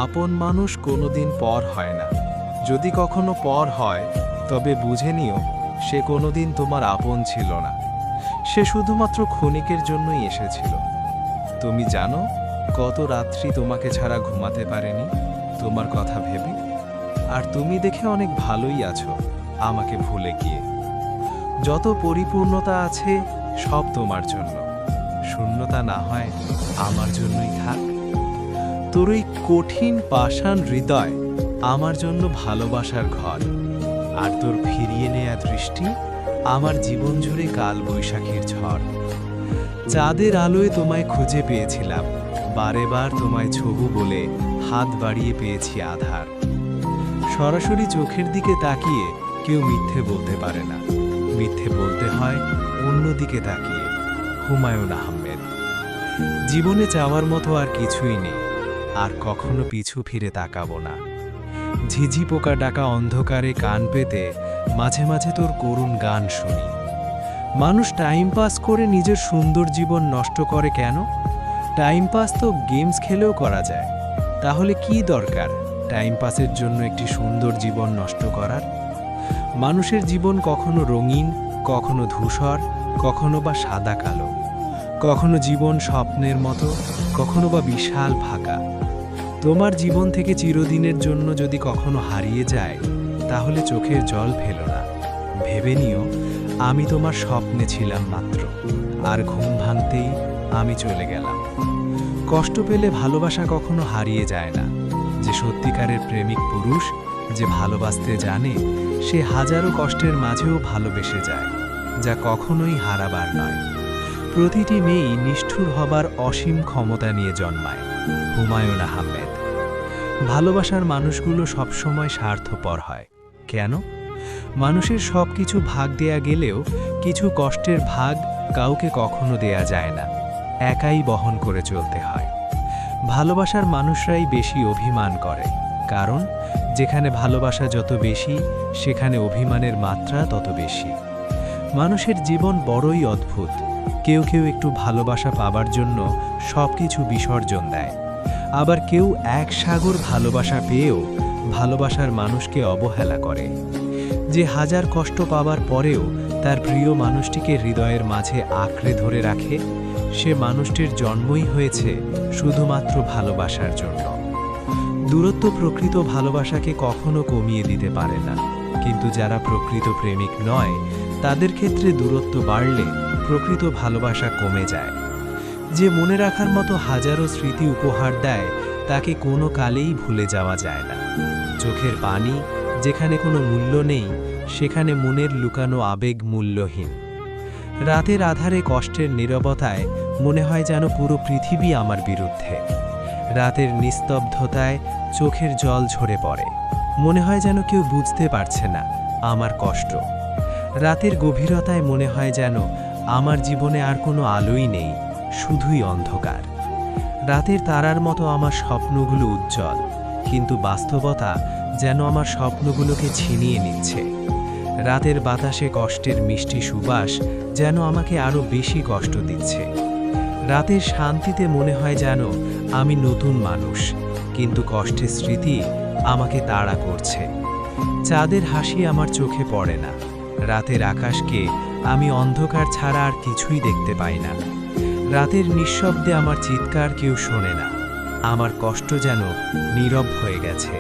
আপন মানুষ কোনোদিন পর হয় না। যদি কখনো পর হয়, তবে বুঝে নিও সে কোনোদিন তোমার আপন ছিল না। সে শুধুমাত্র ক্ষণিকের জন্যই এসেছিল। তুমি জানো কত রাত্রি তোমাকে ছাড়া ঘুমাতে পারেনি তোমার কথা ভেবে? আর তুমি দেখে অনেক ভালোই আছো আমাকে ভুলে গিয়ে। যত পরিপূর্ণতা আছে সব তোমার জন্য, শূন্যতা না হয় আমার জন্যই থাক। তোর ওই কঠিন পাষাণ হৃদয় আমার জন্য ভালোবাসার ঘর, আর তোর ফিরিয়ে নেয়া দৃষ্টি আমার জীবন জুড়ে কাল বৈশাখীর ঝড়। চাঁদের আলোয় তোমায় খুঁজে পেয়েছিলাম, বারে বার তোমায় ছবু বলে হাত বাড়িয়ে পেয়েছি আধার। সরাসরি চোখের দিকে তাকিয়ে কেউ মিথ্যে বলতে পারে না, মিথ্যে বলতে হয় অন্যদিকে তাকিয়ে। হুমায়ুন আহমেদ। জীবনে চাওয়ার মতো আর কিছুই নেই, আর কখনো পিছু ফিরে তাকাবো না। ঝিঝি পোকা ডাকা অন্ধকারে কান পেতে মাঝে মাঝে তোর করুণ গান শুনি। মানুষ টাইম পাস করে নিজের সুন্দর জীবন নষ্ট করে কেন? টাইম পাস তো গেমস খেলেও করা যায়, তাহলে কি দরকার টাইম পাসের জন্য একটি সুন্দর জীবন নষ্ট করার? মানুষের জীবন কখনো রঙিন, কখনো ধূসর, কখনো বা সাদা কালো। কখনো জীবন স্বপ্নের মতো, কখনো বা বিশাল ফাঁকা। তোমার জীবন থেকে চিরদিনের জন্য যদি কখনো হারিয়ে যায়, তাহলে চোখের জল ফেলো না। ভেবে নিও আমি তোমার স্বপ্নে ছিলাম মাত্র, আর ঘুম ভাঙতেই আমি চলে গেলাম। কষ্ট পেলে ভালোবাসা কখনো হারিয়ে যায় না। যে সত্যিকারের প্রেমিক পুরুষ, যে ভালোবাসতে জানে, সে হাজারো কষ্টের মাঝেও ভালোবেসে যায়, যা কখনোই হারাবার নয়। প্রতিটি মেয়েই নিষ্ঠুর হবার অসীম ক্ষমতা নিয়ে জন্মায়। হুমায়ুন আহমেদ। ভালোবাসার মানুষগুলো সবসময় স্বার্থপর হয় কেন? মানুষের সব কিছু ভাগ দেয়া গেলেও কিছু কষ্টের ভাগ কাউকে কখনো দেয়া যায় না, একাই বহন করে চলতে হয়। ভালোবাসার মানুষরাই বেশি অভিমান করে, কারণ যেখানে ভালোবাসা যত বেশি, সেখানে অভিমানের মাত্রা তত বেশি। মানুষের জীবন বড়ই অদ্ভুত। কেউ কেউ একটু ভালোবাসা পাবার জন্য সব কিছু বিসর্জন দেয়, আবার কেউ এক সাগর ভালোবাসা পেয়েও ভালোবাসার মানুষকে অবহেলা করে। যে হাজার কষ্ট পাবার পরেও তার প্রিয় মানুষটিকে হৃদয়ের মাঝে আঁকড়ে ধরে রাখে, সে মানুষটির জন্মই হয়েছে শুধুমাত্র ভালোবাসার জন্য। দূরত্ব প্রকৃত ভালোবাসাকে কখনো কমিয়ে দিতে পারে না, কিন্তু যারা প্রকৃত প্রেমিক নয়, তাদের ক্ষেত্রে দূরত্ব বাড়লে প্রকৃত ভালোবাসা কমে যায়। যে মনে রাখার মতো হাজারো স্মৃতি উপহার দেয়, তাকে কোনো কালেই ভুলে যাওয়া যায় না। চোখের পানি যেখানে কোনো মূল্য নেই, সেখানে মনের লুকানো আবেগ মূল্যহীন। রাতের আধারে কষ্টের নীরবতায় মনে হয় যেন পুরো পৃথিবী আমার বিরুদ্ধে। রাতের নিস্তব্ধতায় চোখের জল ঝরে পড়ে, মনে হয় যেন কেউ বুঝতে পারছে না আমার কষ্ট। রাতের গভীরতায় মনে হয় যেন আমার জীবনে আর কোনো আলোই নেই, শুধুই অন্ধকার। রাতের তারার মতো আমার স্বপ্নগুলো উজ্জ্বল, কিন্তু বাস্তবতা যেন আমার স্বপ্নগুলোকে ছিনিয়ে নিচ্ছে। রাতের বাতাসে কষ্টের মিষ্টি সুবাস যেন আমাকে আরও বেশি কষ্ট দিচ্ছে। রাতের শান্তিতে মনে হয় যেন আমি নতুন মানুষ, কিন্তু কষ্টের স্মৃতি আমাকে তাড়া করছে। চাঁদের হাসি আমার চোখে পড়ে না। রাতের আকাশকে আমি অন্ধকার ছাড়া আর কিছুই দেখতে পাই না। রাতের নিঃশব্দে আমার চিৎকার কেউ শোনে না। আমার কষ্ট যেন নীরব হয়ে গেছে।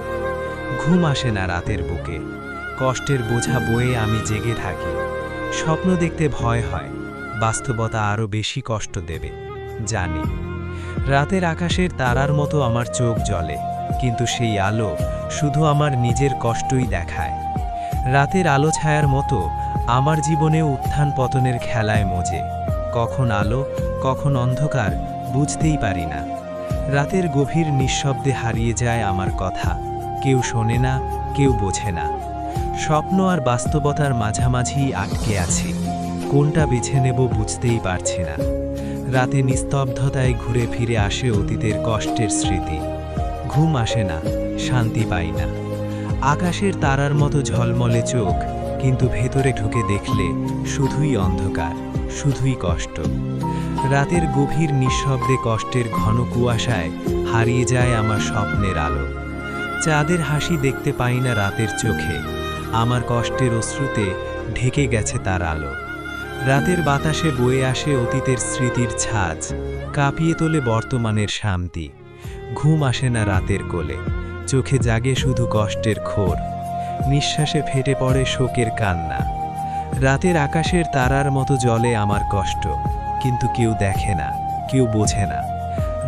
ঘুম আসে না রাতের বুকে। কষ্টের বোঝা বয়ে আমি জেগে থাকি। স্বপ্ন দেখতে ভয় হয়, বাস্তবতা আরও বেশি কষ্ট দেবে জানি। রাতের আকাশের তারার মতো আমার চোখ জ্বলে, কিন্তু সেই আলো শুধু আমার নিজের কষ্টই দেখায়। রাতের আলো ছায়ার মতো আমার জীবনে উত্থান পতনের খেলায় মজে। কখন আলো, কখন অন্ধকার বুঝতেই পারি না। রাতের গভীর নিঃশব্দে হারিয়ে যায় আমার কথা। কেউ শোনে না, কেউ বোঝে না। স্বপ্ন আর বাস্তবতার মাঝামাঝি আটকে আছি। কোনটা বেছে নেব বুঝতেই পারছি না। রাতে নিস্তব্ধতায় ঘুরে ফিরে আসে অতীতের কষ্টের স্মৃতি। ঘুম আসে না, শান্তি পাই না। আকাশের তারার মতো ঝলমলে চোখ, কিন্তু ভেতরে ঢুকে দেখলে শুধুই অন্ধকার, শুধুই কষ্ট। রাতের গভীর নিঃশব্দে কষ্টের ঘন কুয়াশায় হারিয়ে যায় আমার স্বপ্নের আলো। চাঁদের হাসি দেখতে পাই না রাতের চোখে, আমার কষ্টের অশ্রুতে ঢেকে গেছে তার আলো। রাতের বাতাসে বয়ে আসে অতীতের স্মৃতির ছাঁচ, কাঁপিয়ে তোলে বর্তমানের শান্তি। ঘুম আসে না রাতের কোলে, চোখে জাগে শুধু কষ্টের খোর। নিঃশ্বাসে ফেটে পড়ে শোকের কান্না। রাতের আকাশের তারার মতো জ্বলে আমার কষ্ট, কিন্তু কেউ দেখে না, কেউ বোঝে না।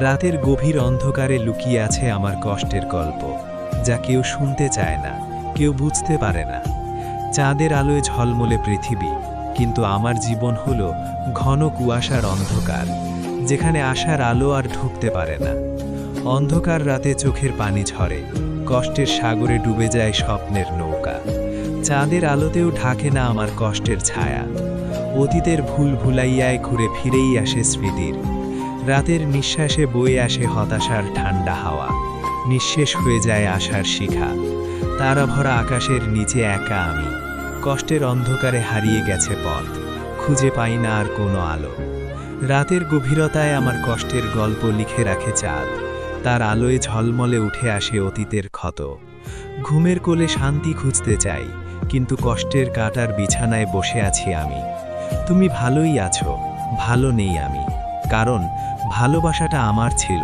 রাতের গভীর অন্ধকারে লুকিয়ে আছে আমার কষ্টের গল্প, যা কেউ শুনতে চায় না, কেউ বুঝতে পারে না। চাঁদের আলোয় ঝলমলে পৃথিবী, কিন্তু আমার জীবন হলো ঘন কুয়াশার অন্ধকার, যেখানে আশার আলো আর ঢুকতে পারে না। অন্ধকার রাতে চোখের পানি ঝরে, কষ্টের সাগরে ডুবে যায় স্বপ্নের নৌকা। চাঁদের আলোতেও ঢাকে না আমার কষ্টের ছায়া। অতীতের ভুল ভুলাইয়ায় ঘুরে ফিরেই আসে স্মৃতির। রাতের নিঃশ্বাসে বয়ে আসে হতাশার ঠান্ডা হাওয়া, নিঃশেষ হয়ে যায় আশার শিখা। তারা ভরা আকাশের নিচে একা আমি, কষ্টের অন্ধকারে হারিয়ে গেছে পথ, খুঁজে পাই না আর কোনো আলো। রাতের গভীরতায় আমার কষ্টের গল্প লিখে রাখে চাঁদ, তার আলোয় ঝলমলে উঠে আসে অতীতের ক্ষত। ঘুমের কোলে শান্তি খুঁজতে চাই, কিন্তু কষ্টের কাটার বিছানায় বসে আছি আমি। তুমি ভালোই আছো, ভালো নেই আমি, কারণ ভালোবাসাটা আমার ছিল,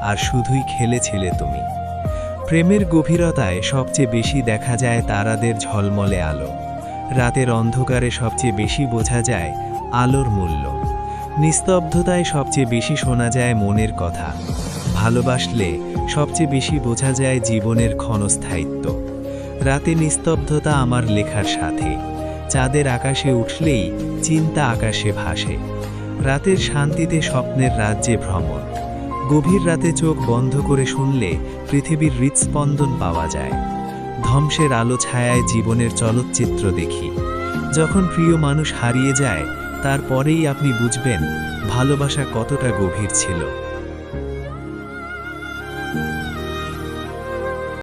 আর শুধুই খেলেছিলে তুমি। প্রেমের গভীরতায় সবচেয়ে বেশি দেখা যায় তারাদের ঝলমলে আলো। রাতের অন্ধকারে সবচেয়ে বেশি বোঝা যায় আলোর মূল্য। নিস্তব্ধতায় সবচেয়ে বেশি শোনা যায় মনের কথা। ভালোবাসলে সবচেয়ে বেশি বোঝা যায় জীবনের ক্ষণস্থায়িত্ব। রাতে নিস্তব্ধতা আমার লেখার সাথে, চাঁদের আকাশে উঠলেই চিন্তা আকাশে ভাসে। রাতের শান্তিতে স্বপ্নের রাজ্যে ভ্রমণ। গভীর রাতে চোখ বন্ধ করে শুনলে পৃথিবীর হৃৎস্পন্দন পাওয়া যায়। ধ্বংসের আলো ছায়ায় জীবনের চলচ্চিত্র দেখি। যখন প্রিয় মানুষ হারিয়ে যায়, তারপরেই আপনি বুঝবেন ভালোবাসা কতটা গভীর ছিল।